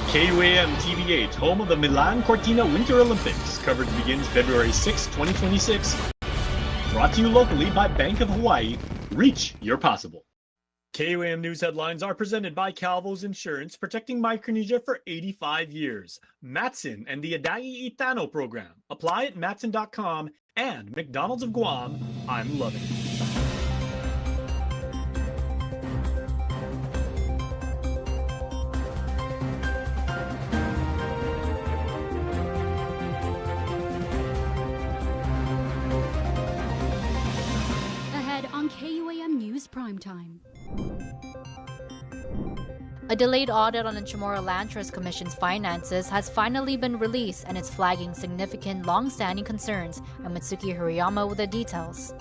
KUAM TV8, home of the Milan Cortina Winter Olympics. Coverage begins February 6, 2026. Brought to you locally by Bank of Hawaii. Reach your possible. KUAM News headlines are presented by Calvo's Insurance, protecting Micronesia for 85 years. Matson and the Adai Itano program. Apply at matson.com and McDonald's of Guam. I'm loving it. On KUAM News Primetime. A delayed audit on the Chamorro Land Trust Commission's finances has finally been released, and it's flagging significant long-standing concerns. I'm Mitsuki Hirayama with the details.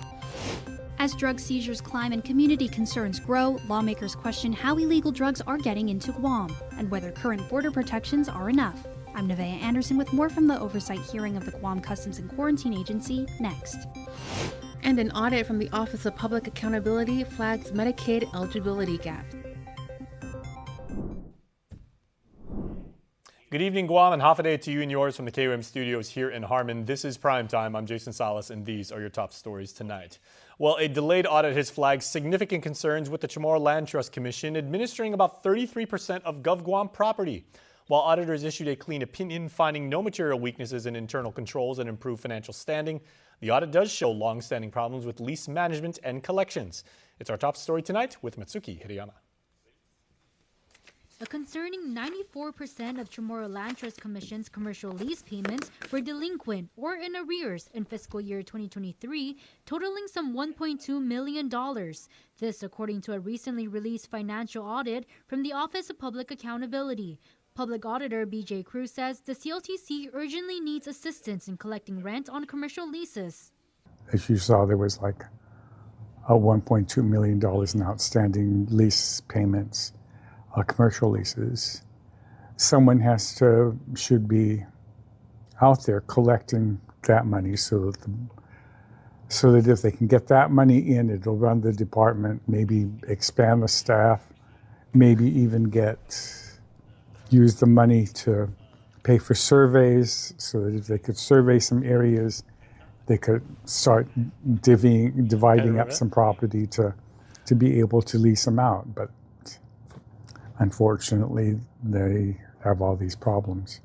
As drug seizures climb and community concerns grow, lawmakers question how illegal drugs are getting into Guam and whether current border protections are enough. I'm Nevaeh Anderson with more from the oversight hearing of the Guam Customs and Quarantine Agency next. And an audit from the Office of Public Accountability flags Medicaid eligibility gap. Good evening, Guam, and half a day to you and yours from the KUAM studios here in Harmon. This is Primetime. I'm Jason Salas, and these are your top stories tonight. Well, a delayed audit has flagged significant concerns with the Chamorro Land Trust Commission administering about 33% of GovGuam property. While auditors issued a clean opinion finding no material weaknesses in internal controls and improved financial standing, the audit does show long-standing problems with lease management and collections. It's our top story tonight with Mitsuki Hirayama. A concerning 94% of Chamorro Land Trust Commission's commercial lease payments were delinquent or in arrears in fiscal year 2023, totaling some $1.2 million. This according to a recently released financial audit from the Office of Public Accountability. Public Auditor B.J. Cruz says the CLTC urgently needs assistance in collecting rent on commercial leases. As you saw, there was like a $1.2 million in outstanding lease payments, commercial leases. Someone should be out there collecting that money so that if they can get that money in, it'll run the department, maybe expand the staff, maybe even use the money to pay for surveys so that if they could survey some areas, they could start dividing up some property to be able to lease them out. But unfortunately, they have all these problems.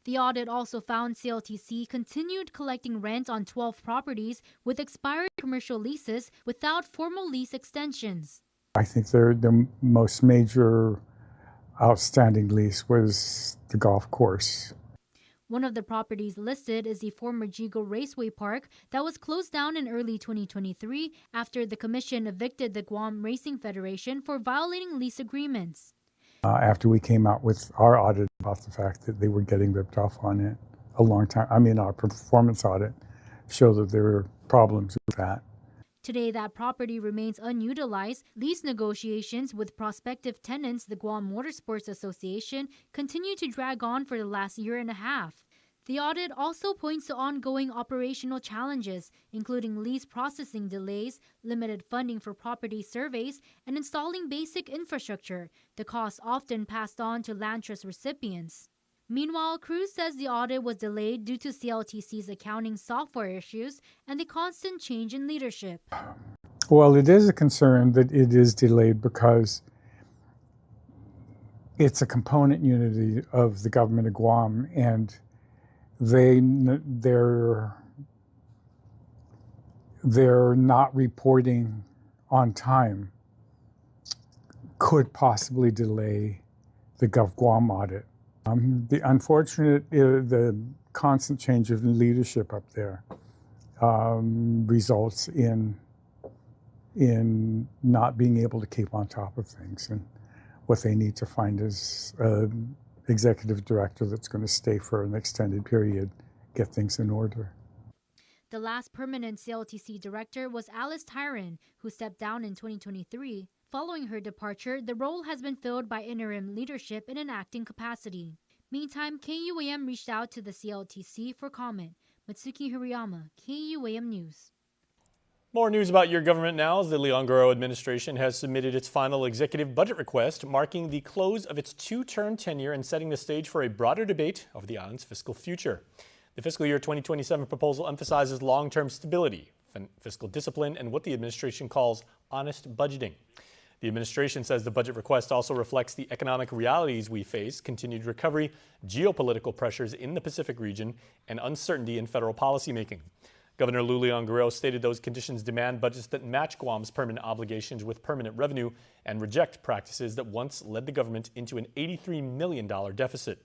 The audit also found CLTC continued collecting rent on 12 properties with expired commercial leases without formal lease extensions. I think the most major outstanding lease was the golf course. One of the properties listed is the former Jigo Raceway Park that was closed down in early 2023 after the commission evicted the Guam Racing Federation for violating lease agreements. After we came out with our audit about the fact that they were getting ripped off on it a long time, our performance audit showed that there were problems with that. Today, that property remains unutilized. Lease negotiations with prospective tenants, the Guam Motorsports Association, continue to drag on for the last year and a half. The audit also points to ongoing operational challenges, including lease processing delays, limited funding for property surveys, and installing basic infrastructure, the costs often passed on to land trust recipients. Meanwhile, Cruz says the audit was delayed due to CLTC's accounting software issues and the constant change in leadership. Well, it is a concern that it is delayed because it's a component unit of the government of Guam, and they're not reporting on time could possibly delay the GovGuam audit. The constant change of leadership up there results in not being able to keep on top of things. And what they need to find is an executive director that's going to stay for an extended period, get things in order. The last permanent CLTC director was Alice Tyron, who stepped down in 2023. Following her departure, the role has been filled by interim leadership in an acting capacity. Meantime, KUAM reached out to the CLTC for comment. Mitsuki Hirayama, KUAM News. More news about your government now as the Leon Guerrero administration has submitted its final executive budget request, marking the close of its two-term tenure and setting the stage for a broader debate over the island's fiscal future. The fiscal year 2027 proposal emphasizes long-term stability, fiscal discipline, and what the administration calls honest budgeting. The administration says the budget request also reflects the economic realities we face, continued recovery, geopolitical pressures in the Pacific region, and uncertainty in federal policymaking. Governor Leon Guerrero stated those conditions demand budgets that match Guam's permanent obligations with permanent revenue and reject practices that once led the government into an $83 million deficit.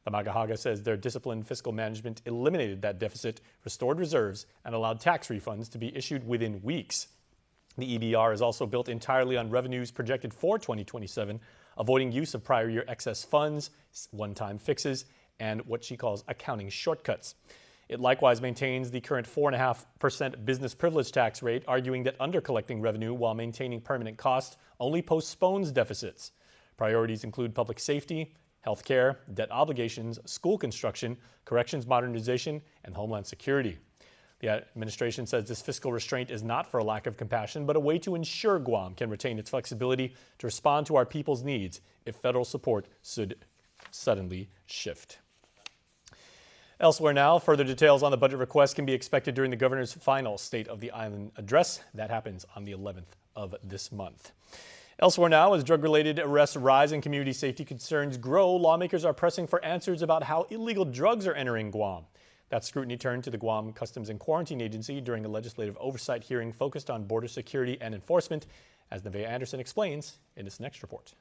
The Magahaga says their disciplined fiscal management eliminated that deficit, restored reserves, and allowed tax refunds to be issued within weeks. The EBR is also built entirely on revenues projected for 2027, avoiding use of prior year excess funds, one-time fixes, and what she calls accounting shortcuts. It likewise maintains the current 4.5% business privilege tax rate, arguing that undercollecting revenue while maintaining permanent costs only postpones deficits. Priorities include public safety, health care, debt obligations, school construction, corrections modernization, and homeland security. The administration says this fiscal restraint is not for a lack of compassion, but a way to ensure Guam can retain its flexibility to respond to our people's needs if federal support should suddenly shift. Elsewhere now, further details on the budget request can be expected during the governor's final State of the Island address. That happens on the 11th of this month. Elsewhere now, as drug-related arrests rise and community safety concerns grow, lawmakers are pressing for answers about how illegal drugs are entering Guam. That scrutiny turned to the Guam Customs and Quarantine Agency during a legislative oversight hearing focused on border security and enforcement, as Nevaeh Anderson explains in this next report.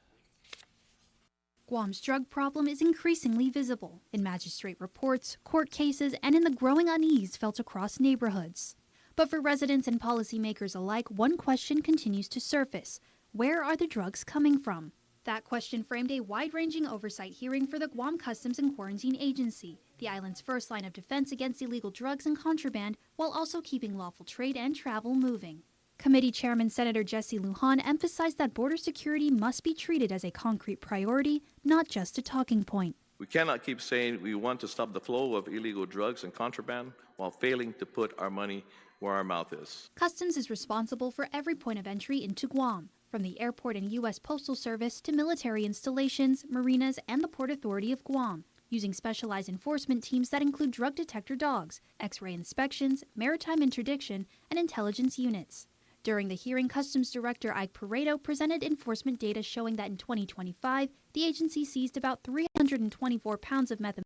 Guam's drug problem is increasingly visible in magistrate reports, court cases, and in the growing unease felt across neighborhoods. But for residents and policymakers alike, one question continues to surface. Where are the drugs coming from? That question framed a wide-ranging oversight hearing for the Guam Customs and Quarantine Agency, the island's first line of defense against illegal drugs and contraband, while also keeping lawful trade and travel moving. Committee Chairman Senator Jesse Lujan emphasized that border security must be treated as a concrete priority, not just a talking point. We cannot keep saying we want to stop the flow of illegal drugs and contraband while failing to put our money where our mouth is. Customs is responsible for every point of entry into Guam, from the airport and U.S. Postal Service to military installations, marinas, and the Port Authority of Guam, using specialized enforcement teams that include drug detector dogs, X-ray inspections, maritime interdiction, and intelligence units. During the hearing, Customs Director Ike Pareto presented enforcement data showing that in 2025, the agency seized about 324 pounds of methamphetamine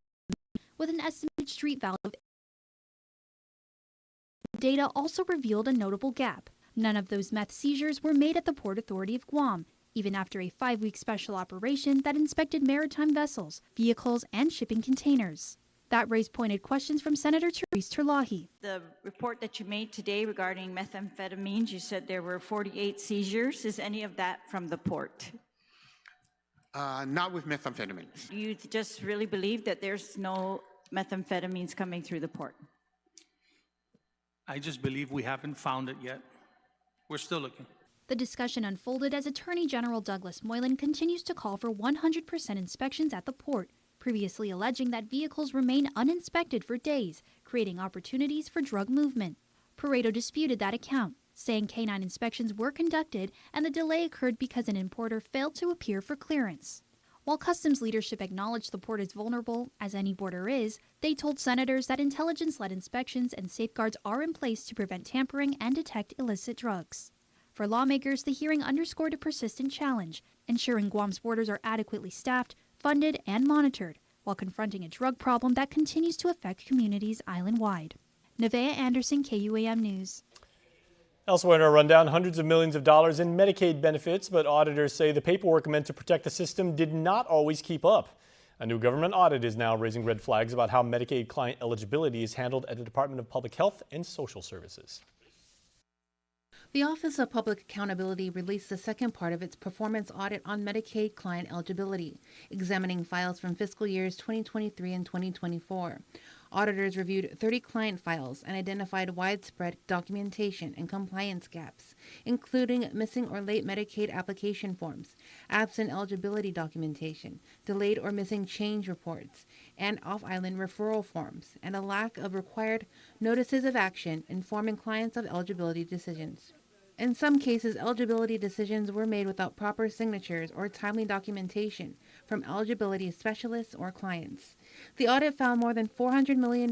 with an estimated street value of. Data also revealed a notable gap. None of those meth seizures were made at the Port Authority of Guam, even after a 5-week special operation that inspected maritime vessels, vehicles, and shipping containers. That raised pointed questions from Senator Therese Terlahi. The report that you made today regarding methamphetamines, you said there were 48 seizures. Is any of that from the port? Not with methamphetamines. You just really believe that there's no methamphetamines coming through the port? I just believe we haven't found it yet. We're still looking. The discussion unfolded as Attorney General Douglas Moylan continues to call for 100% inspections at the port, previously alleging that vehicles remain uninspected for days, creating opportunities for drug movement. Pareto disputed that account, saying canine inspections were conducted and the delay occurred because an importer failed to appear for clearance. While Customs leadership acknowledged the port is vulnerable, as any border is, they told senators that intelligence-led inspections and safeguards are in place to prevent tampering and detect illicit drugs. For lawmakers, the hearing underscored a persistent challenge, ensuring Guam's borders are adequately staffed, funded, and monitored, while confronting a drug problem that continues to affect communities island-wide. Nevaeh Anderson, KUAM News. Elsewhere in our rundown, hundreds of millions of dollars in Medicaid benefits, but auditors say the paperwork meant to protect the system did not always keep up. A new government audit is now raising red flags about how Medicaid client eligibility is handled at the Department of Public Health and Social Services. The Office of Public Accountability released the second part of its performance audit on Medicaid client eligibility, examining files from fiscal years 2023 and 2024. Auditors reviewed 30 client files and identified widespread documentation and compliance gaps, including missing or late Medicaid application forms, absent eligibility documentation, delayed or missing change reports, and off-island referral forms, and a lack of required notices of action informing clients of eligibility decisions. In some cases, eligibility decisions were made without proper signatures or timely documentation from eligibility specialists or clients. The audit found more than $400 million in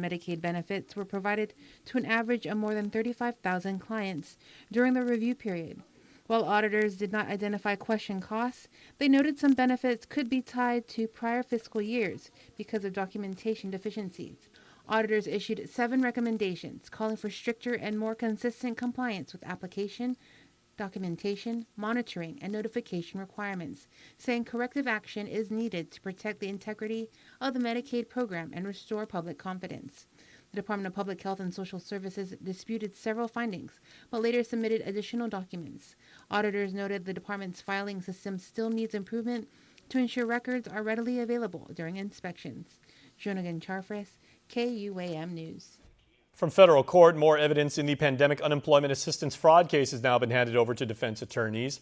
Medicaid benefits were provided to an average of more than 35,000 clients during the review period. While auditors did not identify question costs, they noted some benefits could be tied to prior fiscal years because of documentation deficiencies. Auditors issued 7 recommendations calling for stricter and more consistent compliance with application, documentation, monitoring, and notification requirements, saying corrective action is needed to protect the integrity of the Medicaid program and restore public confidence. The Department of Public Health and Social Services disputed several findings, but later submitted additional documents. Auditors noted the department's filing system still needs improvement to ensure records are readily available during inspections. Jonagan Charfres, KUAM News. From federal court, more evidence in the pandemic unemployment assistance fraud case has now been handed over to defense attorneys.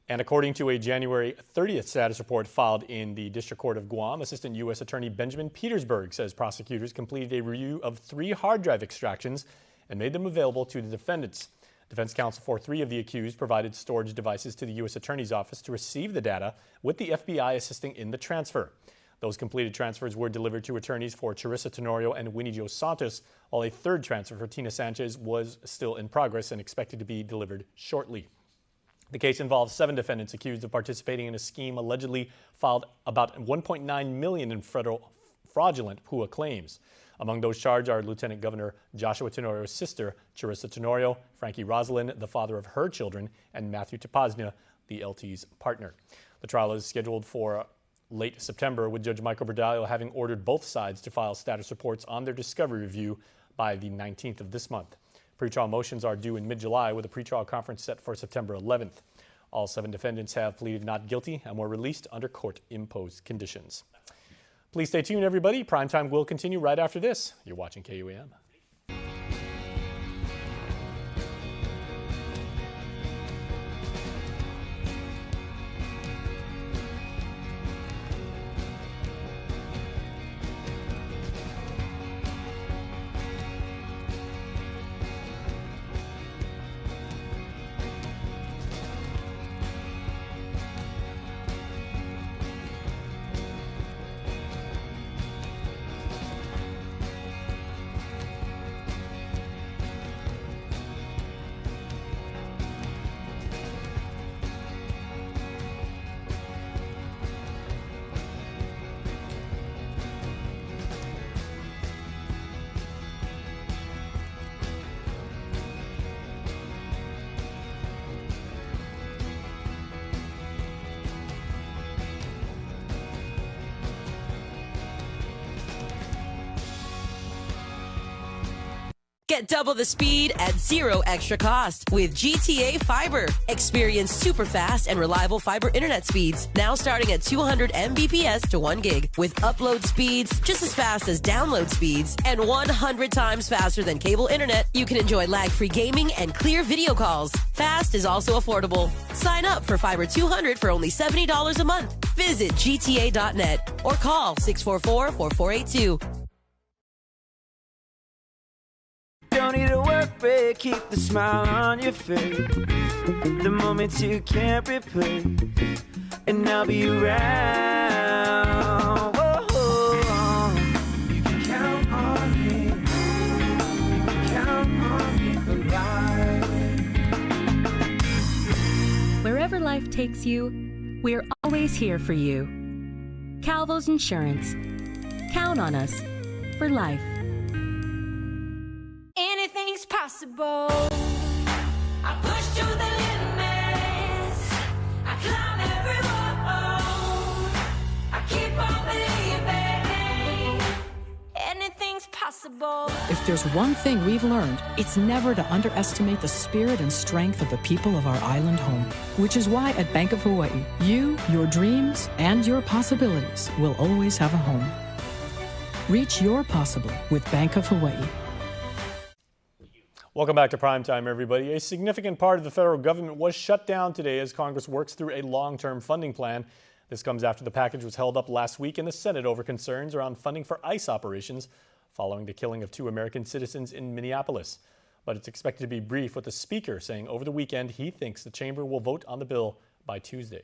And according to a January 30th status report filed in the District Court of Guam, Assistant U.S. Attorney Benjamin Petersburg says prosecutors completed a review of 3 hard drive extractions and made them available to the defendants. Defense counsel for 3 of the accused provided storage devices to the U.S. Attorney's Office to receive the data, with the FBI assisting in the transfer. Those completed transfers were delivered to attorneys for Charissa Tenorio and Winnie Jo Santos, while a 3rd transfer for Tina Sanchez was still in progress and expected to be delivered shortly. The case involves 7 defendants accused of participating in a scheme allegedly filed about $1.9 million in federal fraudulent PUA claims. Among those charged are Lieutenant Governor Joshua Tenorio's sister, Charissa Tenorio, Frankie Rosalind, the father of her children, and Matthew Tapaznia, the LT's partner. The trial is scheduled for late September, with Judge Michael Berdalio having ordered both sides to file status reports on their discovery review by the 19th of this month. Pretrial motions are due in mid-July, with a pretrial conference set for September 11th. All 7 defendants have pleaded not guilty and were released under court-imposed conditions. Please stay tuned, everybody. Primetime will continue right after this. You're watching KUAM. Get double the speed at 0 extra cost with GTA Fiber. Experience super fast and reliable fiber internet speeds, now starting at 200 Mbps to 1 gig, with upload speeds just as fast as download speeds and 100 times faster than cable internet. You can enjoy lag-free gaming and clear video calls. Fast is also affordable. Sign up for Fiber 200 for only $70 a month. Visit gta.net or call 644-4482. Don't need a work break, keep the smile on your face. The moments you can't replace, and I'll be around. Whoa. You can count on me. You can count on me for life. Wherever life takes you, we're always here for you. Calvo's Insurance. Count on us for life. Anything's possible. I push to the limits. I climb every wall. I keep on believing. Anything's possible. If there's one thing we've learned, it's never to underestimate the spirit and strength of the people of our island home. Which is why at Bank of Hawaii, you, your dreams, and your possibilities will always have a home. Reach your possible with Bank of Hawaii. Welcome back to Primetime, everybody. A significant part of the federal government was shut down today as Congress works through a long-term funding plan. This comes after the package was held up last week in the Senate over concerns around funding for ICE operations following the killing of 2 American citizens in Minneapolis. But it's expected to be brief, with the Speaker saying over the weekend he thinks the chamber will vote on the bill by Tuesday.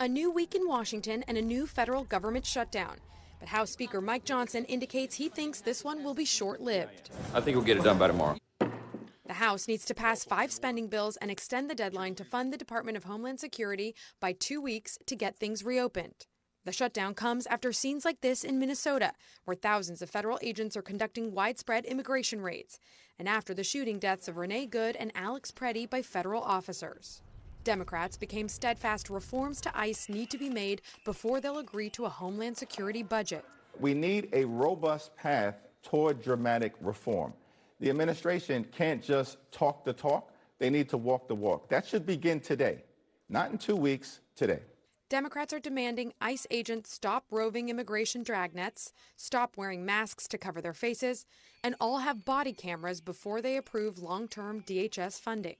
A new week in Washington and a new federal government shutdown. But House Speaker Mike Johnson indicates he thinks this one will be short-lived. I think we'll get it done by tomorrow. The House needs to pass 5 spending bills and extend the deadline to fund the Department of Homeland Security by 2 weeks to get things reopened. The shutdown comes after scenes like this in Minnesota, where thousands of federal agents are conducting widespread immigration raids, and after the shooting deaths of Renee Good and Alex Preddy by federal officers. Democrats became steadfast reforms to ICE need to be made before they'll agree to a Homeland Security budget. We need a robust path toward dramatic reform. The administration can't just talk the talk, they need to walk the walk. That should begin today, not in 2 weeks, today. Democrats are demanding ICE agents stop roving immigration dragnets, stop wearing masks to cover their faces, and all have body cameras before they approve long-term DHS funding.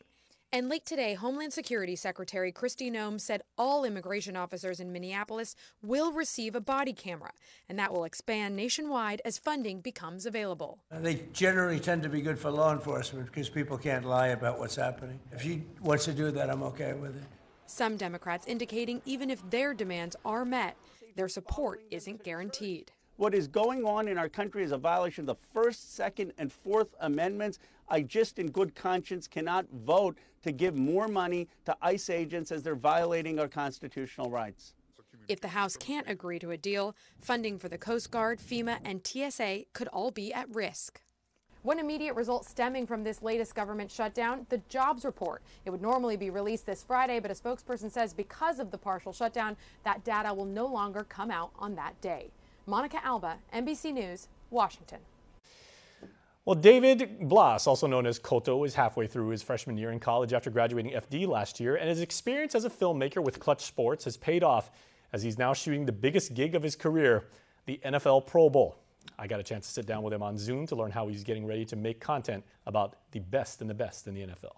And late today, Homeland Security Secretary Kristi Noem said all immigration officers in Minneapolis will receive a body camera, and that will expand nationwide as funding becomes available. They generally tend to be good for law enforcement because people can't lie about what's happening. If she wants to do that, I'm okay with it. Some Democrats indicating even if their demands are met, their support isn't guaranteed. What is going on in our country is a violation of the First, Second, and Fourth Amendments. I just, in good conscience, cannot vote to give more money to ICE agents as they're violating our constitutional rights. If the House can't agree to a deal, funding for the Coast Guard, FEMA, and TSA could all be at risk. One immediate result stemming from this latest government shutdown, the jobs report. It would normally be released this Friday, but a spokesperson says because of the partial shutdown, that data will no longer come out on that day. Monica Alba, NBC News, Washington. Well, David Blas, also known as Koto, is halfway through his freshman year in college after graduating FD last year, and his experience as a filmmaker with Clutch Sports has paid off as he's now shooting the biggest gig of his career, the NFL Pro Bowl. I got a chance to sit down with him on Zoom to learn how he's getting ready to make content about the best in the NFL.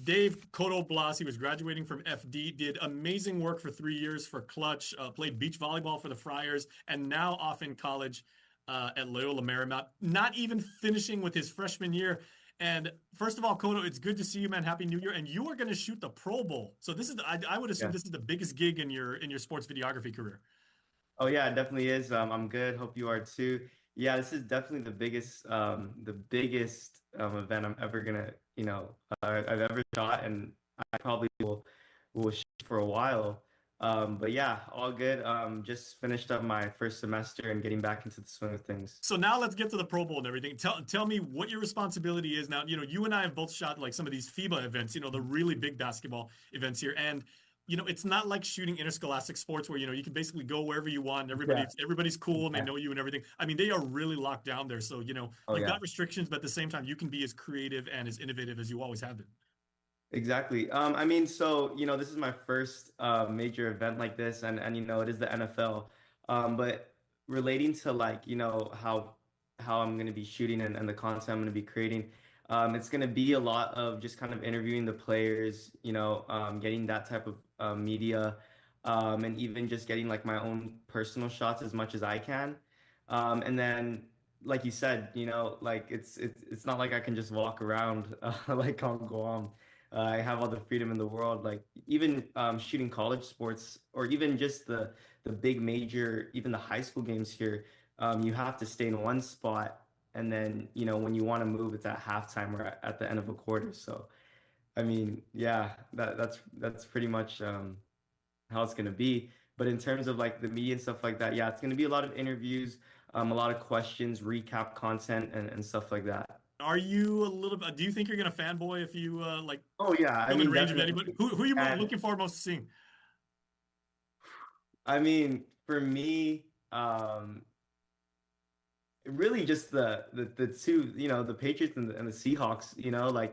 Dave Koto Blas, he was graduating from FD, did amazing work for 3 years for Clutch, played beach volleyball for the Friars, and now off in college at Loyola Marymount, not even finishing with his freshman year. And first of all, Koto, it's good to see you, man. Happy New Year. And you are going to shoot the Pro Bowl. So this is, I would assume this is the biggest gig in your sports videography career. Oh yeah, it definitely is. I'm good. Hope you are too. Yeah, this is definitely the biggest event I'm ever gonna, I've ever shot, and I probably will shoot for a while. But yeah, all good. Just finished up my first semester and getting back into the swing of things. So now let's get to the Pro Bowl and everything. Tell me what your responsibility is now. You and I have both shot like some of these FIBA events, the really big basketball events here, and it's not like shooting interscholastic sports where, you can basically go wherever you want. And everybody's cool and they know you and everything. I mean, they are really locked down there. So, you've got restrictions, but at the same time, you can be as creative and as innovative as you always have been. Exactly. So, this is my first major event like this, and it is the NFL. But relating to how I'm going to be shooting and the content I'm going to be creating, it's going to be a lot of just kind of interviewing the players, getting that type of media, and even just getting my own personal shots as much as I can. And then, like you said, it's not like I can just walk around like on Guam. I have all the freedom in the world, even shooting college sports, or even just the big major, even the high school games here. You have to stay in one spot. And then, when you want to move, it's at halftime or at the end of a quarter. So, that's pretty much how it's going to be. But in terms of the media and stuff like that, yeah, it's going to be a lot of interviews, a lot of questions, recap content, and stuff like that. Are you do you think you're going to fanboy if you Oh yeah, come in range of anybody? Who are you looking for most to see? For me, really just the two, the Patriots and the Seahawks,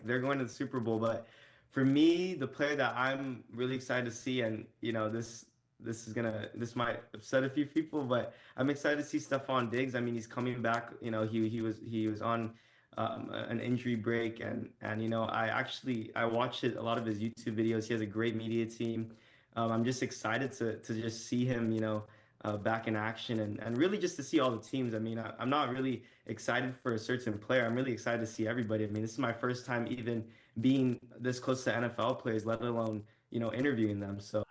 they're going to the Super Bowl. But for me, the player that I'm really excited to see, and this this might upset a few people, but I'm excited to see Stephon Diggs. I mean, he's coming back. You know, he was on an injury break, and you know, I watched a lot of his YouTube videos. He has a great media team. I'm just excited to just see him, you know, back in action, and really just to see all the teams. I mean, I'm not really excited for a certain player. I'm really excited to see everybody. I mean, this is my first time even being this close to NFL players, let alone, you know, interviewing them. So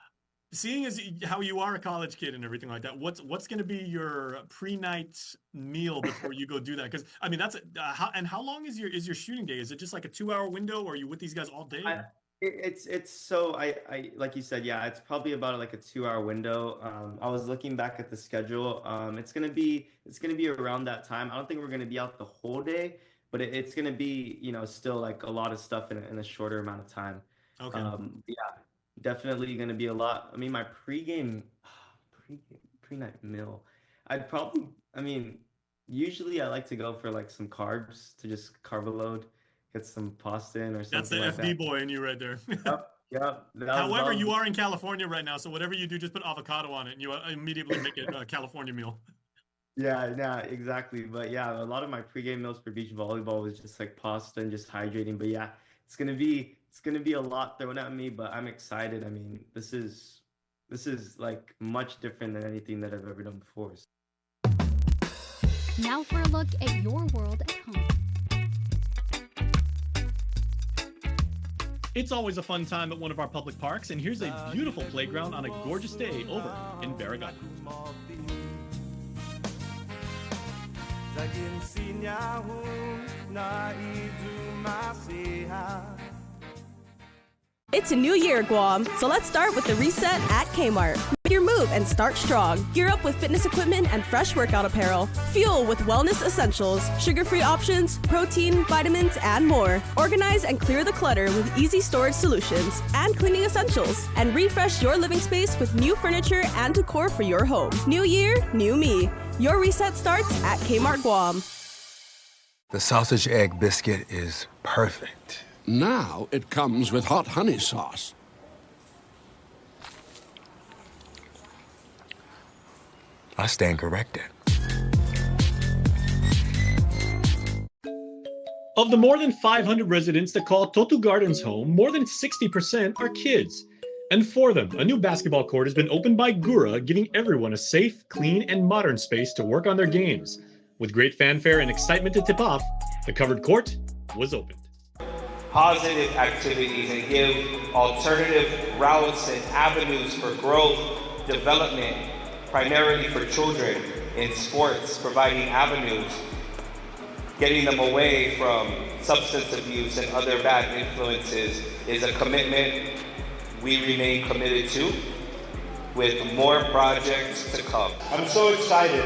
seeing as how you are a college kid and everything like that, what's going to be your pre-night meal before you go do that? Because I mean, that's how long is your shooting day? Is it just like a 2-hour window, or are you with these guys all day? It's so I like you said, yeah, it's probably about like a 2-hour window. I was looking back at the schedule. It's gonna be around that time. I don't think we're gonna be out the whole day, but it's gonna be, you know, still like a lot of stuff in a shorter amount of time. Okay. Yeah, definitely gonna be a lot. I mean, my pre-night meal, I mean, usually I like to go for like some carbs to just carb load. Get some pasta in or something. That's the like FD that. boy in you right there. Yep. However, you are in California right now, so whatever you do, just put avocado on it, and you immediately make it a California meal. Yeah, exactly. But yeah, a lot of my pregame meals for beach volleyball was just like pasta and just hydrating. But yeah, it's gonna be a lot thrown at me, but I'm excited. I mean, this is like much different than anything that I've ever done before. Now for a look at your world at home. It's always a fun time at one of our public parks, and here's a beautiful playground on a gorgeous day over in Barragán. It's a new year, Guam, so let's start with the reset at Kmart. Make your move and start strong. Gear up with fitness equipment and fresh workout apparel. Fuel with wellness essentials, sugar-free options, protein, vitamins, and more. Organize and clear the clutter with easy storage solutions and cleaning essentials. And refresh your living space with new furniture and decor for your home. New year, new me. Your reset starts at Kmart Guam. The sausage egg biscuit is perfect. Now it comes with hot honey sauce. I stand corrected. Of the more than 500 residents that call Toto Gardens home, more than 60% are kids. And for them, a new basketball court has been opened by Gura, giving everyone a safe, clean, and modern space to work on their games. With great fanfare and excitement to tip off, the covered court was opened. Positive activities and give alternative routes and avenues for growth, development, primarily for children in sports, providing avenues, getting them away from substance abuse and other bad influences is a commitment we remain committed to, with more projects to come. I'm so excited.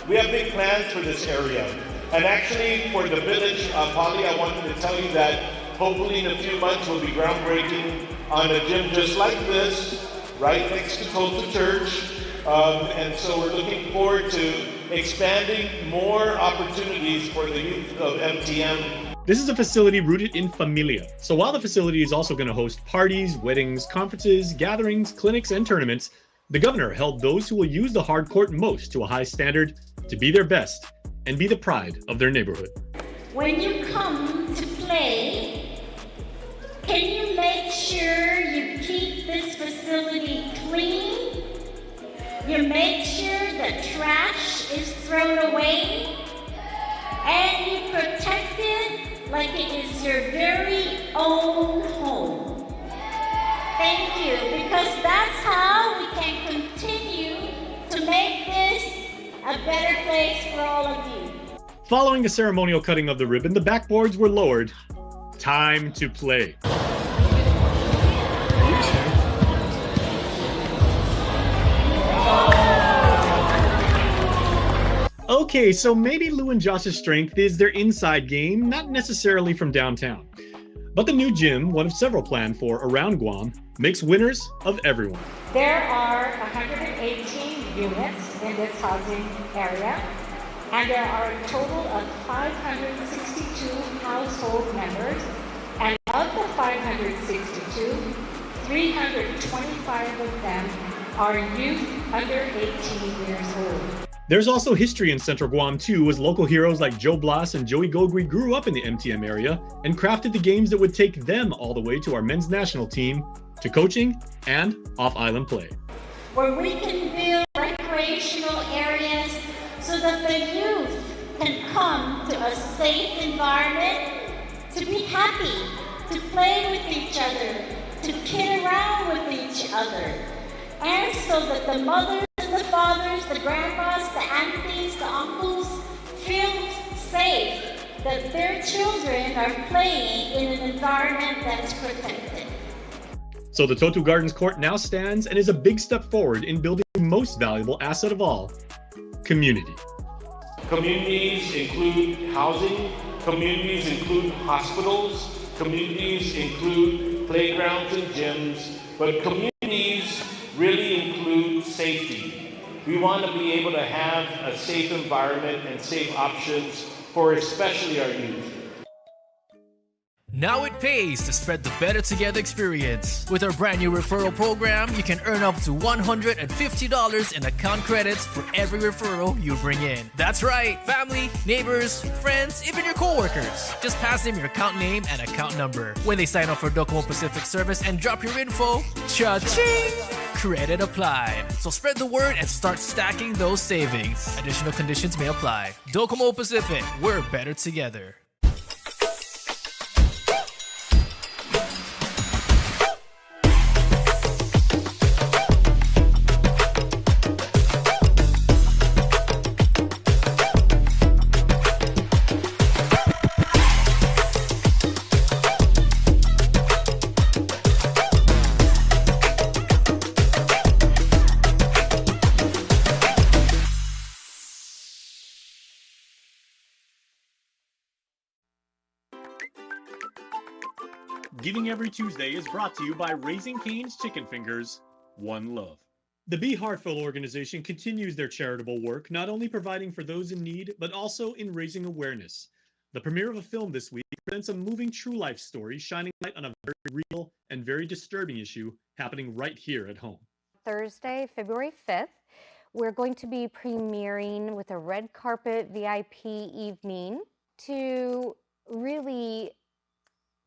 We have big plans for this area. And actually, for the village, Polly, I wanted to tell you that hopefully in a few months we'll be groundbreaking on a gym just like this, right next to Toto Church. And so we're looking forward to expanding more opportunities for the youth of MTM. This is a facility rooted in familia. So while the facility is also going to host parties, weddings, conferences, gatherings, clinics, and tournaments, the governor held those who will use the hard court most to a high standard to be their best and be the pride of their neighborhood. When you come to play, can you make sure you keep this facility clean? You make sure the trash is thrown away, and you protect it like it is your very own home. Thank you, because that's how we can continue to make this a better place for all of you. Following the ceremonial cutting of the ribbon, the backboards were lowered. Time to play. Okay, so maybe Lou and Josh's strength is their inside game, not necessarily from downtown. But the new gym, one of several planned for around Guam, makes winners of everyone. There are 118 units in this housing area, and there are a total of 562 household members, and of the 562, 325 of them our youth under 18 years old. There's also history in Central Guam too, as local heroes like Joe Blas and Joey Gogri grew up in the MTM area and crafted the games that would take them all the way to our men's national team, to coaching and off-island play. Where we can build recreational areas so that the youth can come to a safe environment, to be happy, to play with each other, to kid around with each other, and so that the mothers and the fathers, the grandmas, the aunties, the uncles feel safe that their children are playing in an environment that's protected. So the Toto Gardens court now stands and is a big step forward in building the most valuable asset of all, community. Communities include housing, communities include hospitals, communities include playgrounds and gyms, but communities really include safety. We want to be able to have a safe environment and safe options for especially our youth. Now it pays to spread the Better Together experience. With our brand new referral program, you can earn up to $150 in account credits for every referral you bring in. That's right, family, neighbors, friends, even your coworkers. Just pass them your account name and account number. When they sign up for Docomo Pacific service and drop your info, cha-ching! Credit applied. So spread the word and start stacking those savings. Additional conditions may apply. Docomo Pacific, we're better together. Giving Every Tuesday is brought to you by Raising Cane's Chicken Fingers, One Love. The Be Heartful organization continues their charitable work, not only providing for those in need, but also in raising awareness. The premiere of a film this week presents a moving true life story shining light on a very real and very disturbing issue happening right here at home. Thursday, February 5th, we're going to be premiering with a red carpet VIP evening to really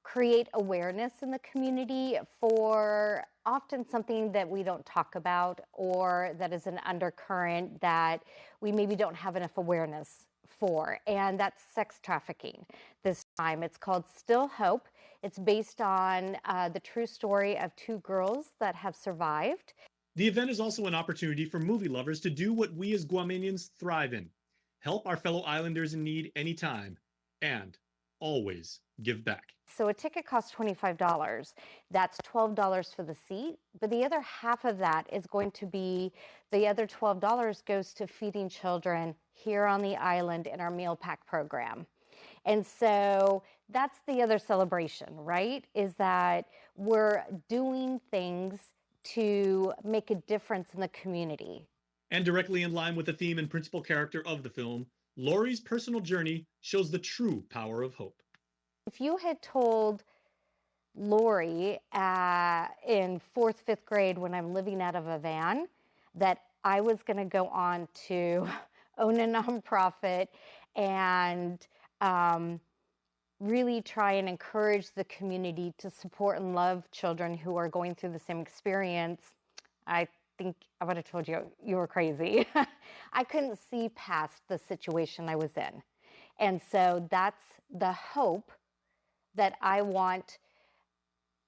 create awareness in the community for often something that we don't talk about or that is an undercurrent that we maybe don't have enough awareness for, and that's sex trafficking. This time it's called Still Hope. It's based on the true story of two girls that have survived. The event is also an opportunity for movie lovers to do what we as Guamanians thrive in: help our fellow islanders in need anytime, and always give back. So a ticket costs $25. That's $12 for the seat, but the other half of that is going to be, the other $12 goes to feeding children here on the island in our meal pack program. And so that's the other celebration, right? Is that we're doing things to make a difference in the community. And directly in line with the theme and principal character of the film, Lori's personal journey shows the true power of hope. If you had told Lori in 4th, 5th grade when I'm living out of a van that I was going to go on to own a nonprofit and really try and encourage the community to support and love children who are going through the same experience, I think I would have told you you were crazy. I couldn't see past the situation I was in. And so that's the hope that I want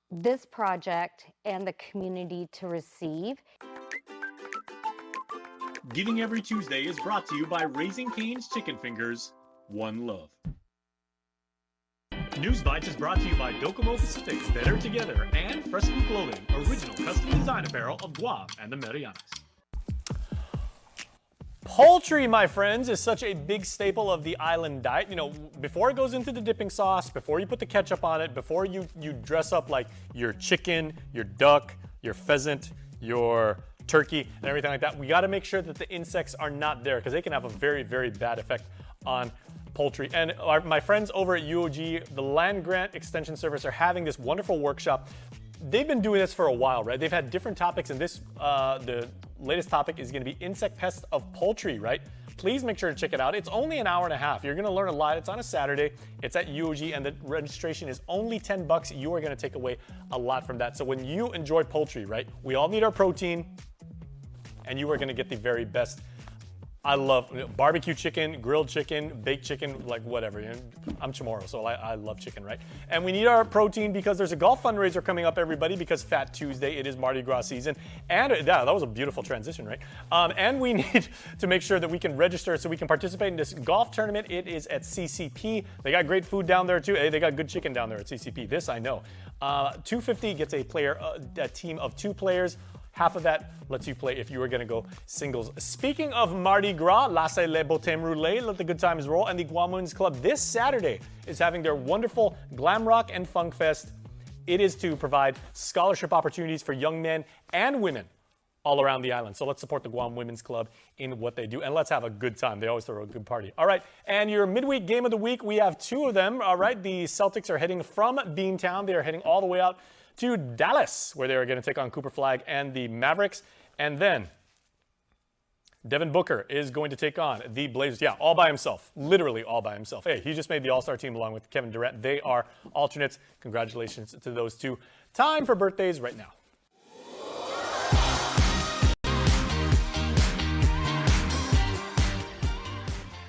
this project and the community to receive. Giving Every Tuesday is brought to you by Raising Cane's Chicken Fingers, One Love. News Bites is brought to you by Docomo Pacific, Better Together, and Fresco Clothing, original custom design apparel of Guam and the Marianas. Poultry, my friends, is such a big staple of the island diet. You know, before it goes into the dipping sauce, before you put the ketchup on it, before you dress up like your chicken, your duck, your pheasant, your turkey, and everything like that, we got to make sure that the insects are not there because they can have a very, very bad effect on poultry. And my friends over at UOG, the Land Grant Extension Service, are having this wonderful workshop they've been doing this for a while, right? They've had different topics, and this, the latest topic is going to be insect pests of poultry, right? Please make sure to check it out. It's only an hour and a half. You're going to learn a lot. It's on a Saturday. It's at UOG, and the registration is only $10. You are going to take away a lot from that. So when you enjoy poultry, right, we all need our protein, and you are going to get the very best. I love barbecue chicken, grilled chicken, baked chicken, like whatever. You know, I'm Chamorro, so I love chicken, right? And we need our protein because there's a golf fundraiser coming up, everybody, because Fat Tuesday, it is Mardi Gras season. And yeah, that was a beautiful transition, right? And we need to make sure that we can register so we can participate in this golf tournament. It is at CCP. They got great food down there, too. Hey, they got good chicken down there at CCP. This I know. $250 gets a player, a team of 2 players. Half of that lets you play if you were going to go singles. Speaking of Mardi Gras, Laissez les Bottins Rouler, let the good times roll, and the KUAM Women's Club this Saturday is having their wonderful Glam Rock and Funk Fest. It is to provide scholarship opportunities for young men and women all around the island. So let's support the KUAM Women's Club in what they do, and let's have a good time. They always throw a good party. All right, and your midweek game of the week, we have 2 of them. All right, the Celtics are heading from Beantown. They are heading all the way out to Dallas, where they are going to take on Cooper Flag and the Mavericks. And then Devin Booker is going to take on the Blazers. Yeah, all by himself. Literally all by himself. Hey, he just made the All-Star team along with Kevin Durant. They are alternates. Congratulations to those 2. Time for birthdays right now.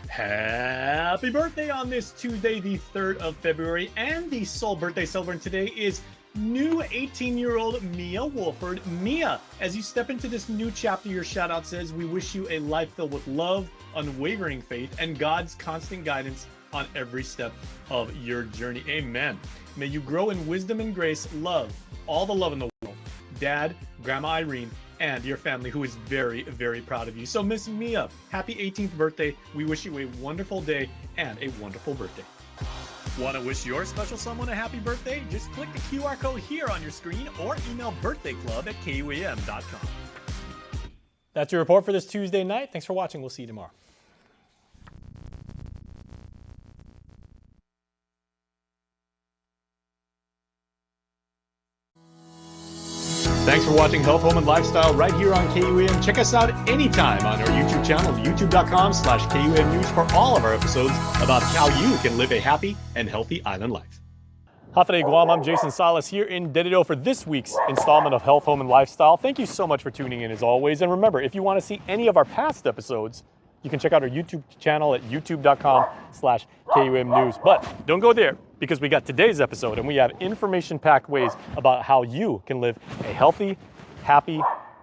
Happy birthday on this Tuesday, the 3rd of February. And the sole birthday celebrant today is new 18-year-old Mia Wolford. Mia, as you step into this new chapter, your shout out says, we wish you a life filled with love, unwavering faith, and God's constant guidance on every step of your journey. Amen. May you grow in wisdom and grace, love, all the love in the world. Dad, Grandma Irene, and your family, who is very, very proud of you. So Miss Mia, happy 18th birthday. We wish you a wonderful day and a wonderful birthday. Want to wish your special someone a happy birthday? Just click the QR code here on your screen or email birthdayclub@kuam.com. That's your report for this Tuesday night. Thanks for watching. We'll see you tomorrow. Thanks for watching Health, Home, and Lifestyle right here on KUAM. Check us out anytime on our YouTube channel, youtube.com/KUAM News, for all of our episodes about how you can live a happy and healthy island life. Hafide Guam, I'm Jason Salas here in Dedido for this week's installment of Health, Home, and Lifestyle. Thank you so much for tuning in as always. And remember, if you want to see any of our past episodes, you can check out our YouTube channel at youtube.com/KUAM News. But don't go there, because we got today's episode and we have information-packed ways about how you can live a healthy, happy,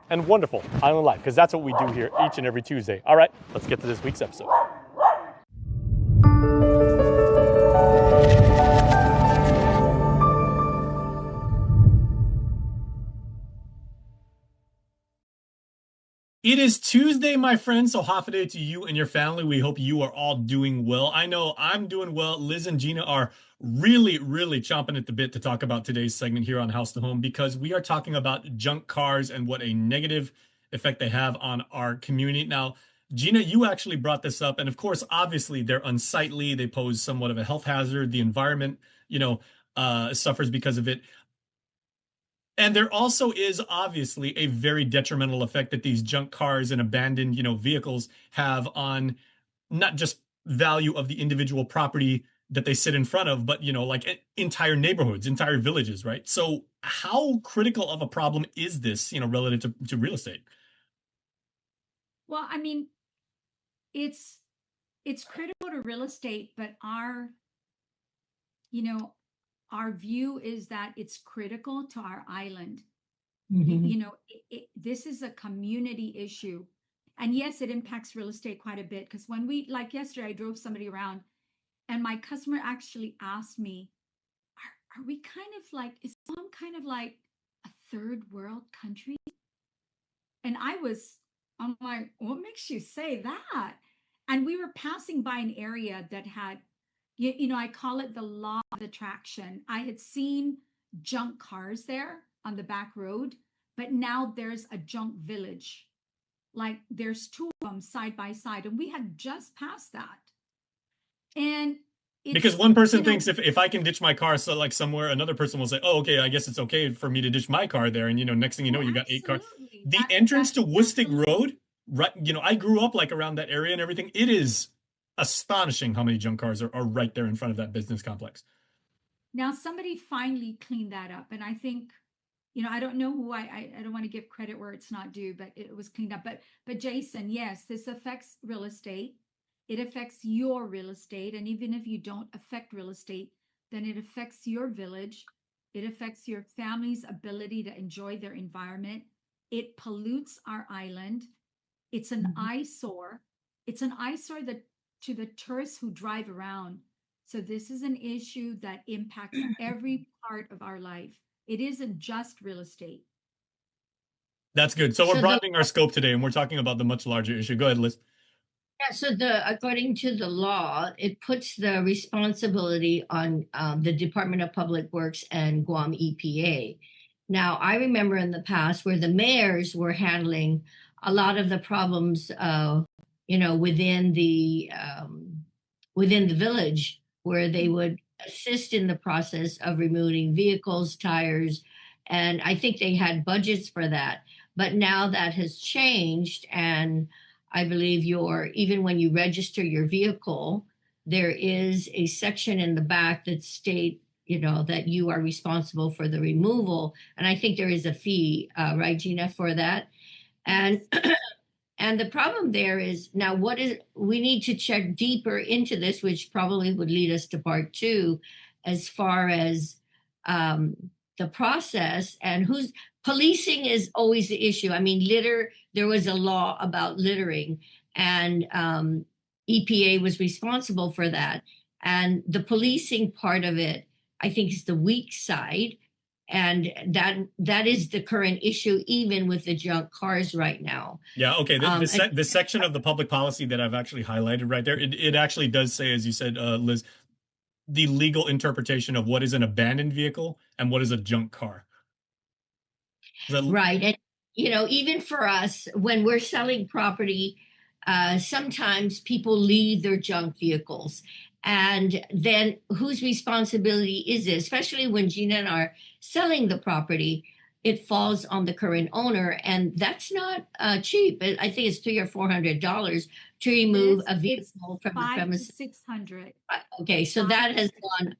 and wonderful island life, because that's what we do here each and every Tuesday. All right, let's get to this week's episode. It is Tuesday, my friends, so Hafide to you and your family. We hope you are all doing well. I know I'm doing well. Liz and Gina are really, really chomping at the bit to talk about today's segment here on House to Home, because we are talking about junk cars and what a negative effect they have on our community. Now, Gina, you actually brought this up, and of course, obviously, they're unsightly. They pose somewhat of a health hazard. The environment, suffers because of it. And there also is obviously a very detrimental effect that these junk cars and abandoned, vehicles have on not just value of the individual property that they sit in front of, but, like entire neighborhoods, entire villages, right? So how critical of a problem is this, relative to real estate? Well, I mean, it's critical to real estate, but our view is that it's critical to our island. Mm-hmm. This is a community issue. And yes, it impacts real estate quite a bit, because when like yesterday, I drove somebody around and my customer actually asked me, are we is Guam kind of like a third world country? And I'm like, what makes you say that? And we were passing by an area that had, I call it the law of attraction. I had seen junk cars there on the back road, but now there's a junk village. Like there's 2 of them side by side, and we had just passed that. And Because one person thinks if I can ditch my car so like somewhere, another person will say, oh, okay, I guess it's okay for me to ditch my car there. And, next thing you know, you got 8 cars. The entrance to Woostig Road, right, I grew up like around that area and everything. It is astonishing how many junk cars are right there in front of that business complex. Now, somebody finally cleaned that up. And I think, I don't know who I don't want to give credit where it's not due, but it was cleaned up. But Jason, yes, this affects real estate. It affects your real estate. And even if you don't affect real estate, then it affects your village. It affects your family's ability to enjoy their environment. It pollutes our island. It's an eyesore. It's an eyesore to the tourists who drive around. So this is an issue that impacts every part of our life. It isn't just real estate. That's good. So we're broadening our scope today, and we're talking about the much larger issue. Go ahead, Liz. Yeah, so according to the law, it puts the responsibility on the Department of Public Works and Guam EPA. Now, I remember in the past where the mayors were handling a lot of the problems, within the village, where they would assist in the process of removing vehicles, tires, and I think they had budgets for that. But now that has changed, and I believe even when you register your vehicle, there is a section in the back that state, that you are responsible for the removal. And I think there is a fee, right, Gina, for that. And and the problem there is now we need to check deeper into this, which probably would lead us to part 2, as far as the process and policing is always the issue. I mean, there was a law about littering, and EPA was responsible for that. And the policing part of it, I think, is the weak side. And that is the current issue, even with the junk cars right now. Yeah, okay. The section of the public policy that I've actually highlighted right there, it actually does say, as you said, Liz, the legal interpretation of what is an abandoned vehicle and what is a junk car. Right. And, even for us, when we're selling property, sometimes people leave their junk vehicles. And then whose responsibility is it? Especially when Gina and I are selling the property, it falls on the current owner. And that's not cheap. I think it's $300 or $400 to remove a vehicle from the premises. $500 to $600. Okay, so that has gone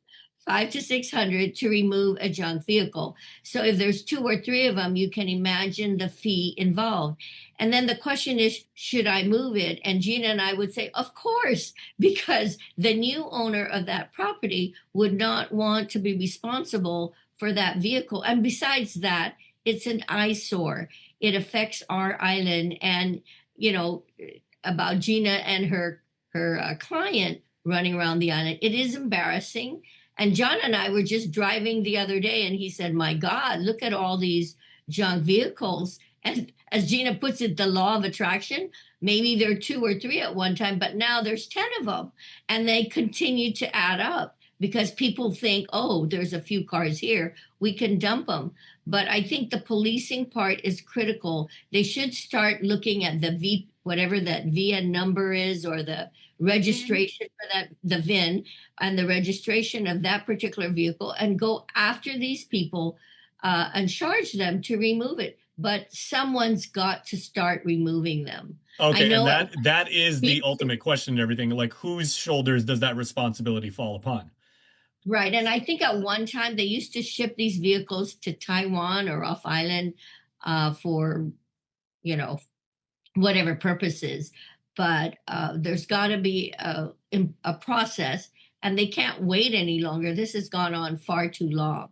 $500 to $600 to remove a junk vehicle. So if there's 2 or 3 of them, you can imagine the fee involved. And then the question is, should I move it? And Gina and I would say, of course, because the new owner of that property would not want to be responsible for that vehicle. And besides that, it's an eyesore. It affects our island. And, about Gina and her client running around the island, it is embarrassing. And John and I were just driving the other day, and he said, my God, look at all these junk vehicles. And as Gina puts it, the law of attraction, maybe there are 2 or 3 at one time, but now there's 10 of them. And they continue to add up because people think, oh, there's a few cars here, we can dump them. But I think the policing part is critical. They should start looking at whatever that VIN number is, or the registration for the VIN and the registration of that particular vehicle, and go after these people and charge them to remove it. But someone's got to start removing them. Okay, and that is the ultimate question and everything. Like, whose shoulders does that responsibility fall upon? Right. And I think at one time they used to ship these vehicles to Taiwan or off island for, whatever purposes. But there's got to be a process, and they can't wait any longer. This has gone on far too long.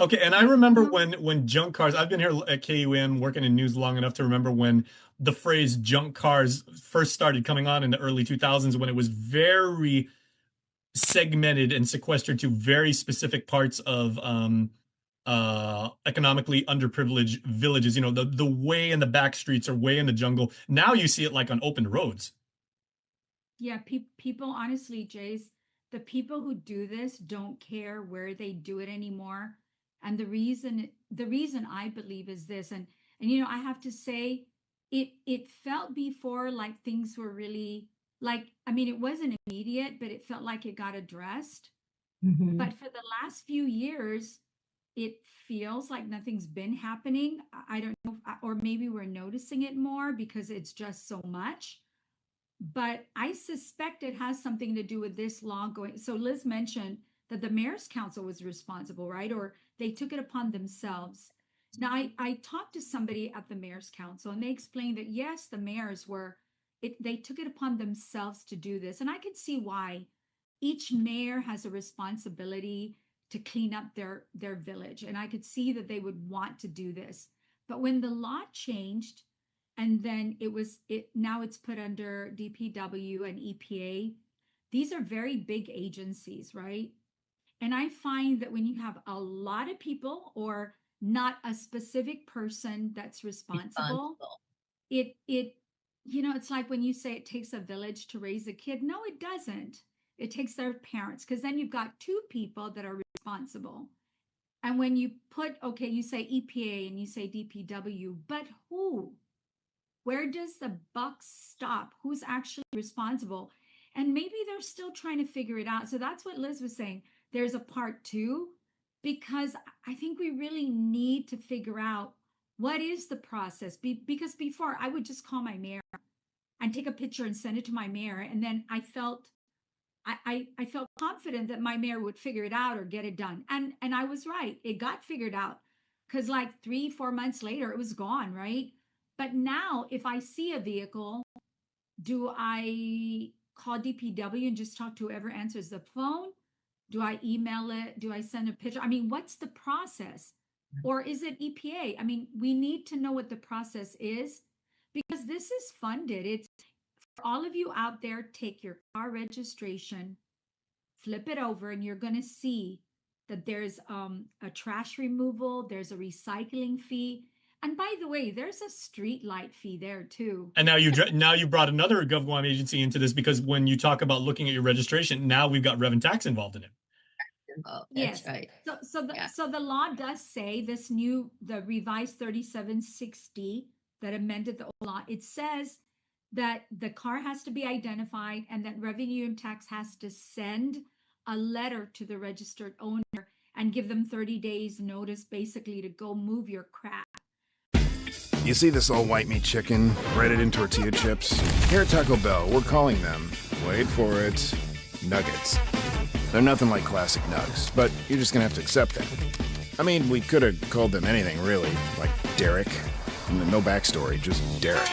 Okay, and I remember when junk cars, I've been here at KUAM working in news long enough to remember when the phrase junk cars first started coming on in the early 2000s, when it was very segmented and sequestered to very specific parts of economically underprivileged villages, the way in the back streets or way in the jungle. Now you see it like on open roads. Yeah, people, honestly, Jace, the people who do this don't care where they do it anymore. And the reason I believe is this, and I have to say, it felt before like things were really like, I mean, it wasn't immediate, but it felt like it got addressed. Mhm. But for the last few years, it feels like nothing's been happening. I don't know, or maybe we're noticing it more because it's just so much. But I suspect it has something to do with this law going. So Liz mentioned that the mayor's council was responsible, right? Or they took it upon themselves. Now, I talked to somebody at the mayor's council and they explained that yes, the mayors they took it upon themselves to do this. And I can see why. Each mayor has a responsibility to clean up their village. And I could see that they would want to do this. But when the law changed, and then now it's put under DPW and EPA. These are very big agencies, right? And I find that when you have a lot of people or not a specific person that's responsible, it it's like when you say it takes a village to raise a kid. No, it doesn't. It takes their parents, because then you've got two people that are responsible. And when you you say EPA and you say DPW, but who? Where does the buck stop? Who's actually responsible? And maybe they're still trying to figure it out. So that's what Liz was saying. There's a part two, because I think we really need to figure out what is the process. Because before I would just call my mayor and take a picture and send it to my mayor. And then I felt confident that my mayor would figure it out or get it done. And I was right. It got figured out, because like 3-4 months later, it was gone, right? But now, if I see a vehicle, do I call DPW and just talk to whoever answers the phone? Do I email it? Do I send a picture? I mean, what's the process? Or is it EPA? I mean, we need to know what the process is, because this is funded. It's for all of you out there, take your car registration, flip it over, and you're going to see that there's a trash removal, there's a recycling fee. And by the way, there's a street light fee there too. And now you brought another GovGuam agency into this, because when you talk about looking at your registration, now we've got Rev and Tax involved in it. Oh, Yes. Right. So the law does say the revised 3760 that amended the old law. It says that the car has to be identified and that Revenue and Tax has to send a letter to the registered owner and give them 30 days notice, basically, to go move your crap. You see this all white meat chicken, breaded in tortilla chips? Here at Taco Bell, we're calling them, wait for it, nuggets. They're nothing like classic nugs, but you're just gonna have to accept that. I mean, we could have called them anything, really, like Derek. No backstory, just Derek.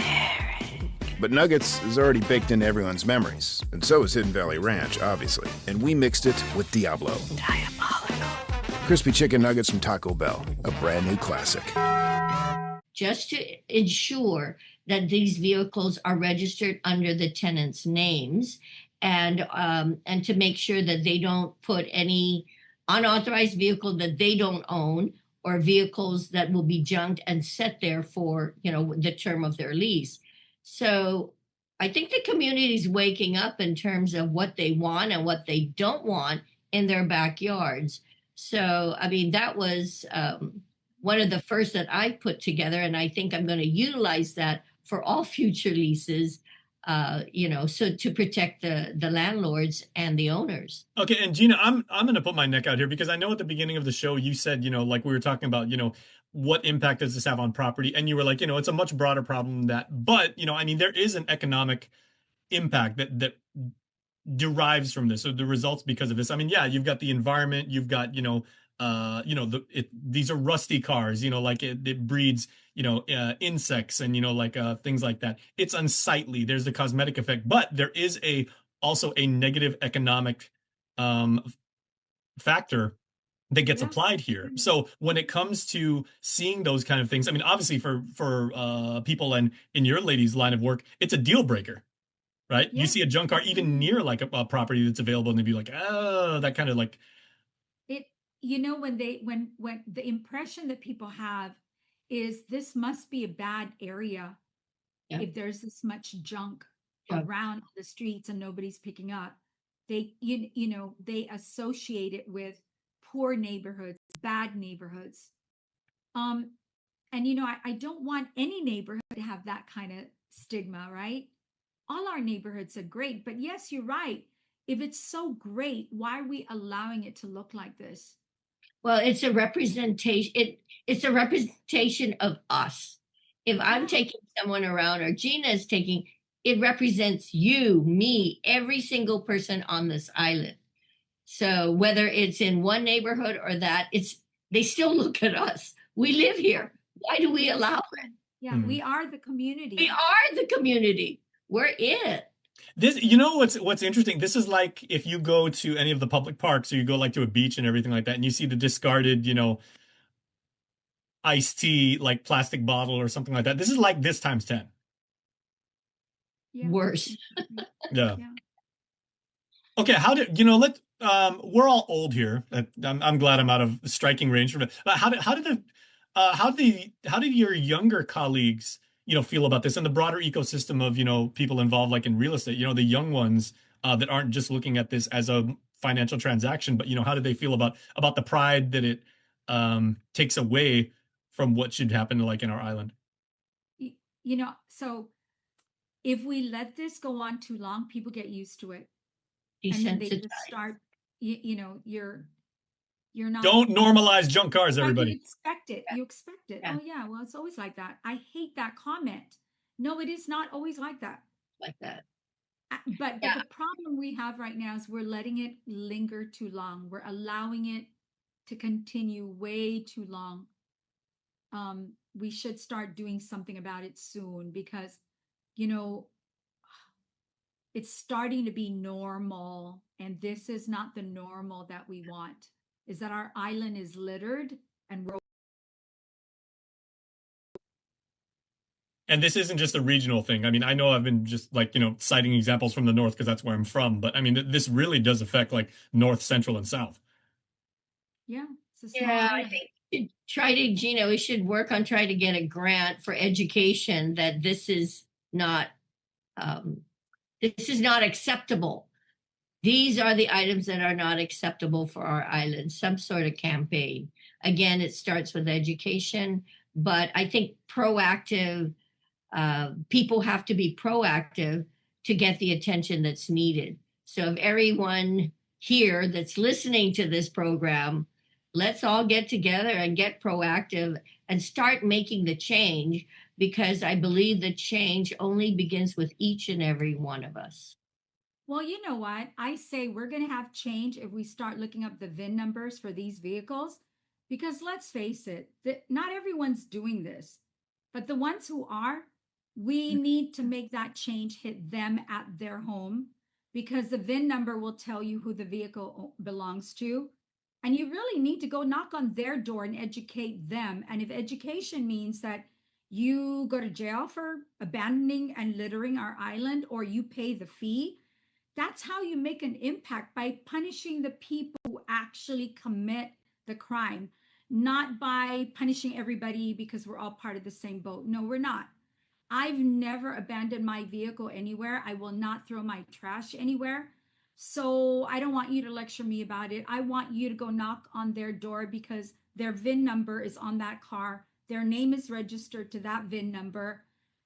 But nuggets is already baked into everyone's memories, and so is Hidden Valley Ranch, obviously. And we mixed it with Diablo. Diabolical. Crispy chicken nuggets from Taco Bell, a brand new classic. Just to ensure that these vehicles are registered under the tenants' names, and to make sure that they don't put any unauthorized vehicle that they don't own, or vehicles that will be junked and set there for the term of their lease. So I think the community is waking up in terms of what they want and what they don't want in their backyards. So I mean, that was one of the first that I put together, and I think I'm going to utilize that for all future leases, so to protect the landlords and the owners. Okay, and Gina, I'm going to put my neck out here, because I know at the beginning of the show you said, like we were talking about, what impact does this have on property? And you were like, it's a much broader problem than that. But, I mean, there is an economic impact that derives from this, or the results because of this. I mean, yeah, you've got the environment, you've got, these are rusty cars, like it breeds, insects and, things like that. It's unsightly. There's the cosmetic effect, but there is also a negative economic factor that gets applied here. So when it comes to seeing those kind of things, I mean, obviously for people in your lady's line of work, it's a deal breaker, right? Yeah. You see a junk car even near like a property that's available, and they'd be like, oh, that kind of like it. When the impression that people have is this must be a bad area if there's this much junk around the streets and nobody's picking up. They they associate it with poor neighborhoods, bad neighborhoods. And I don't want any neighborhood to have that kind of stigma, right? all our neighborhoods are great. But yes, you're right. If it's so great, why are we allowing it to look like this? Well, it's a representation. It's a representation of us. If I'm taking someone around or Gina's taking, it represents you, me, every single person on this island. So whether it's in one neighborhood or that, they still look at us. We live here. Why do we allow it? Yeah, we are the community. We are the community. We're it. This, you know, what's interesting. This is like if you go to any of the public parks, or you go like to a beach and everything like that, and you see the discarded, you know, iced tea, like plastic bottle or something like that. This is like this times 10. Yeah. Worse. Yeah. Okay. How did you know? We're all old here. I'm glad I'm out of striking range from it. But how did your younger colleagues, you know, feel about this and the broader ecosystem of, you know, people involved, like in real estate, you know, the young ones that aren't just looking at this as a financial transaction, but, you know, how did they feel about the pride that it takes away from what should happen like in our island? You know, so if we let this go on too long, people get used to it. And then they just start, you know, you're not. Don't normalize junk cars, everybody. You expect it. You expect it. Yeah. Oh, yeah. Well, it's always like that. I hate that comment. No, it is not always like that. Like that. But the problem we have right now is we're letting it linger too long. We're allowing it to continue way too long. We should start doing something about it soon because, you know, it's starting to be normal. And this is not the normal that we want. Is that our island is littered and we're. And this isn't just a regional thing. I mean, I know I've been just like, you know, citing examples from the north because that's where I'm from. But I mean, this really does affect like north, central, and south. Yeah. I think Gina, we should work on trying to get a grant for education that this is not acceptable. These are the items that are not acceptable for our island, some sort of campaign. Again, it starts with education, but I think proactive, people have to be proactive to get the attention that's needed. So if everyone here that's listening to this program, let's all get together and get proactive and start making the change, because I believe the change only begins with each and every one of us. Well, you know what? I say we're going to have change if we start looking up the VIN numbers for these vehicles, because let's face it, not everyone's doing this, but the ones who are, we need to make that change hit them at their home, because the VIN number will tell you who the vehicle belongs to. And you really need to go knock on their door and educate them. And if education means that you go to jail for abandoning and littering our island, or you pay the fee, that's how you make an impact, by punishing the people who actually commit the crime, not by punishing everybody because we're all part of the same boat. No, we're not. I've never abandoned my vehicle anywhere. I will not throw my trash anywhere. So I don't want you to lecture me about it. I want you to go knock on their door, because their VIN number is on that car. Their name is registered to that VIN number.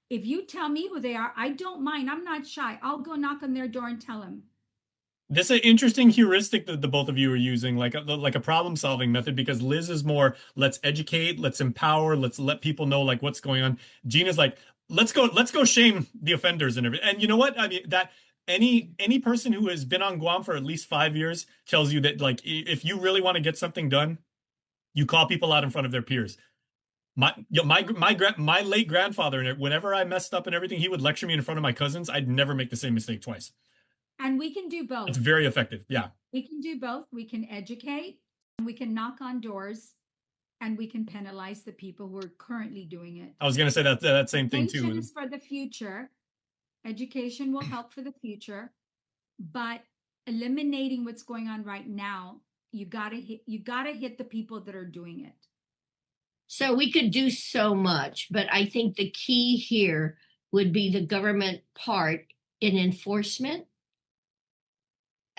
If you tell me who they are, I don't mind. I'm not shy. I'll go knock on their door and tell them. This is an interesting heuristic that the both of you are using, like a problem-solving method, because Liz is more, let's educate, let's empower, let's let people know like what's going on. Gina's like, let's go shame the offenders and everything. And you know what? I mean, that any person who has been on Guam for at least 5 years tells you that, like, if you really want to get something done, you call people out in front of their peers. My late grandfather, whenever I messed up and everything, he would lecture me in front of my cousins. I'd never make the same mistake twice. And we can do both. It's very effective. Yeah. We can do both. We can educate, and we can knock on doors, and we can penalize the people who are currently doing it. I was going to say that same thing too. Education is for the future. Education will help for the future, but eliminating what's going on right now, you gotta hit the people that are doing it. So we could do so much, but I think the key here would be the government part in enforcement,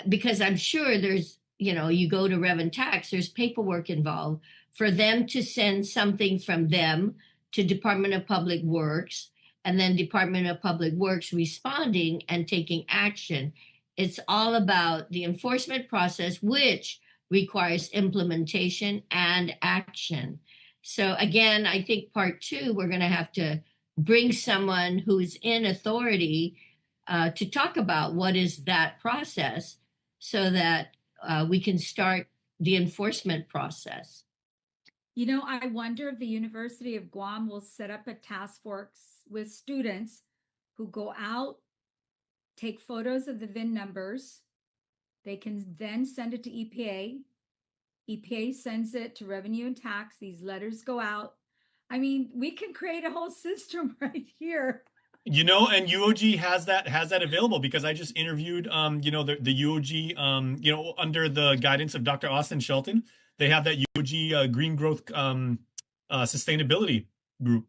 because I'm sure there's, you go to Rev and Tax, there's paperwork involved for them to send something from them to Department of Public Works, and then Department of Public Works responding and taking action. It's all about the enforcement process, which requires implementation and action. So again, I think part 2, we're going to have to bring someone who's in authority to talk about what is that process so that we can start the enforcement process. You know, I wonder if the University of Guam will set up a task force with students who go out, take photos of the VIN numbers. They can then send it to EPA. EPA sends it to Revenue and Tax. These letters go out. I mean, we can create a whole system right here. You know, and UOG has that available because I just interviewed, you know, the UOG, you know, under the guidance of Dr. Austin Shelton. They have that UOG Green Growth Sustainability Group.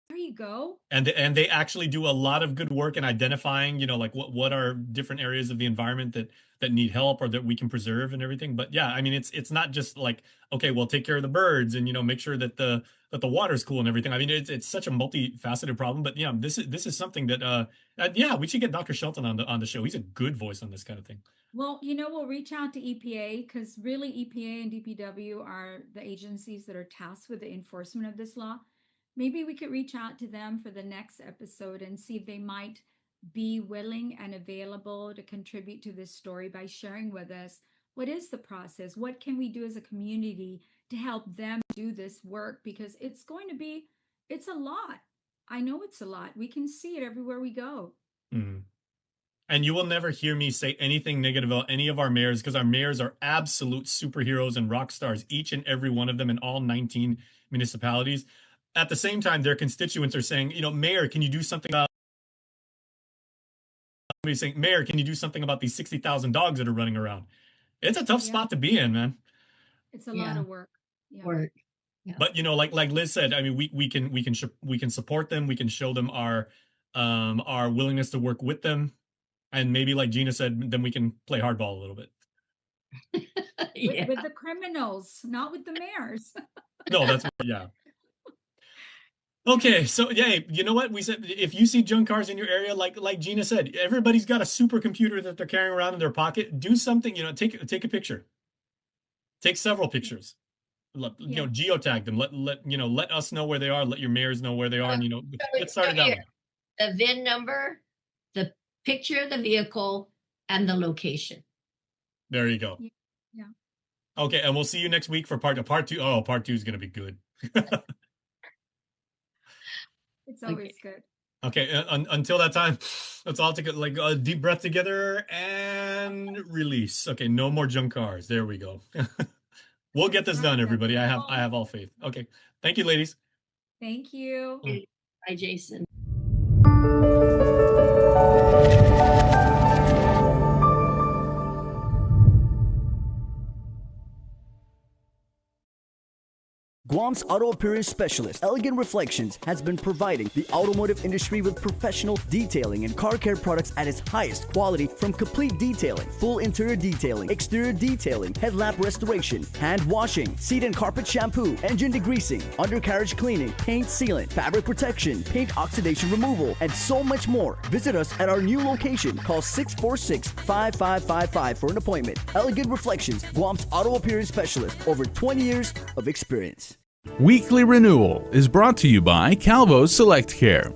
There you go. And they actually do a lot of good work in identifying, you know, like what are different areas of the environment that need help or that we can preserve and everything. But yeah, I mean, it's not just like, okay, well, take care of the birds and, you know, make sure that the water's cool and everything. I mean, it's such a multifaceted problem. But yeah, this is something that yeah, we should get Dr. Shelton on the show. He's a good voice on this kind of thing. Well, you know, we'll reach out to EPA because really EPA and DPW are the agencies that are tasked with the enforcement of this law. Maybe we could reach out to them for the next episode and see if they might be willing and available to contribute to this story by sharing with us what is the process, what can we do as a community to help them do this work, because it's a lot. I know it's a lot. We can see it everywhere we go. Mm-hmm. And you will never hear me say anything negative about any of our mayors because our mayors are absolute superheroes and rock stars, each and every one of them in all 19 municipalities. At the same time, their constituents are saying, you know, Mayor, can you do something about saying, Mayor, can you do something about these 60,000 dogs that are running around? It's a tough spot to be in, man. It's a lot of work. Yeah. Yeah. But you know, like Liz said, I mean, we can support them. We can show them our willingness to work with them, and maybe like Gina said, then we can play hardball a little bit. With the criminals, not with the mayors. No, that's yeah. Okay, so yeah, you know what we said? If you see junk cars in your area, like Gina said, everybody's got a supercomputer that they're carrying around in their pocket. Do something, you know, take a picture, take several pictures, you know, geotag them. Let us know where they are. Let your mayors know where they are, and you know, get started that way. The VIN number, the picture of the vehicle, and the location. There you go. Yeah. Okay, and we'll see you next week for part 2. Oh, part 2 is going to be good. It's always good. Okay, until that time, let's all take a deep breath together and release. Okay, no more junk cars. There we go. We'll get this done, everybody. I have all faith. Okay, thank you, ladies. Thank you. Bye, Jason. Guam's auto appearance specialist, Elegant Reflections, has been providing the automotive industry with professional detailing and car care products at its highest quality, from complete detailing, full interior detailing, exterior detailing, headlamp restoration, hand washing, seat and carpet shampoo, engine degreasing, undercarriage cleaning, paint sealant, fabric protection, paint oxidation removal, and so much more. Visit us at our new location. Call 646-5555 for an appointment. Elegant Reflections, Guam's auto appearance specialist, over 20 years of experience. Weekly Renewal is brought to you by Calvo Select Care.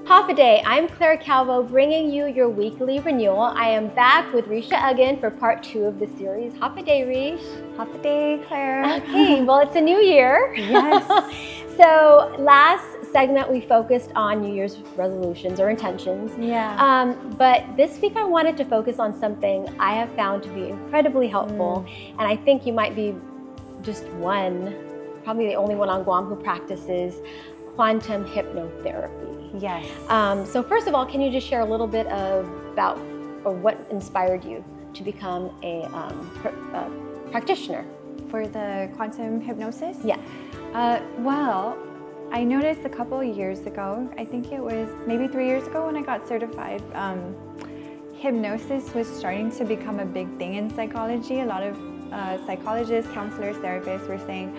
Half a day, I'm Claire Calvo, bringing you your weekly renewal. I am back with Risha again for part 2 of the series. Half a day, Rish. Half a day, Claire. Okay, well, it's a new year. Yes. So last segment, we focused on New Year's resolutions or intentions. Yeah. But this week, I wanted to focus on something I have found to be incredibly helpful. And I think you might be just one, probably the only one on Guam who practices quantum hypnotherapy. Yes. So first of all, can you just share a little bit about what inspired you to become a practitioner? For the quantum hypnosis? Yeah. Well, I noticed a couple of years ago, I think it was maybe 3 years ago when I got certified, hypnosis was starting to become a big thing in psychology. A lot of psychologists, counselors, therapists were saying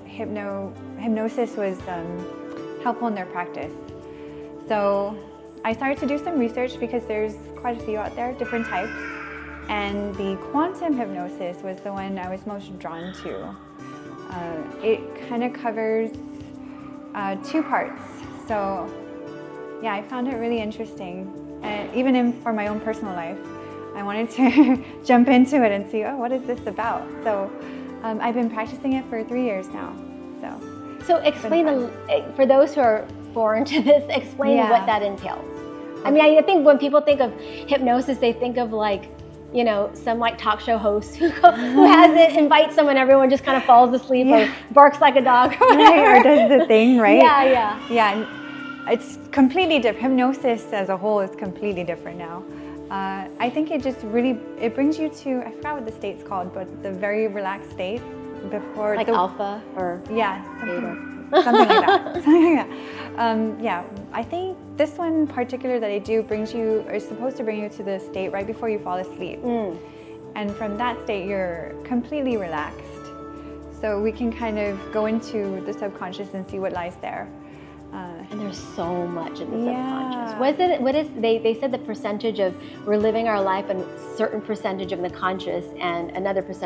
hypnosis was helpful in their practice. So I started to do some research because there's quite a few out there, different types. And the quantum hypnosis was the one I was most drawn to. It kind of covers 2 parts. So yeah, I found it really interesting. And even for my own personal life, I wanted to jump into it and see, oh, what is this about? So I've been practicing it for 3 years now. So explain, for those who are foreign to this, explain what that entails. I mean, I think when people think of hypnosis, they think of like, you know, some like talk show host who has it, invites someone, everyone just kind of falls asleep or barks like a dog or whatever. Or does the thing, right? Yeah. It's completely different. Hypnosis as a whole is completely different now. I think it just really, it brings you to, I forgot what the state's called, but the very relaxed state before. Like alpha or? Yeah, something like that. Yeah, I think this one in particular that I do brings you, or is supposed to bring you to the state right before you fall asleep. And from that state, you're completely relaxed. So we can kind of go into the subconscious and see what lies there. And there's so much in the subconscious. What is they said the percentage of we're living our life and a certain percentage of the conscious and another percentage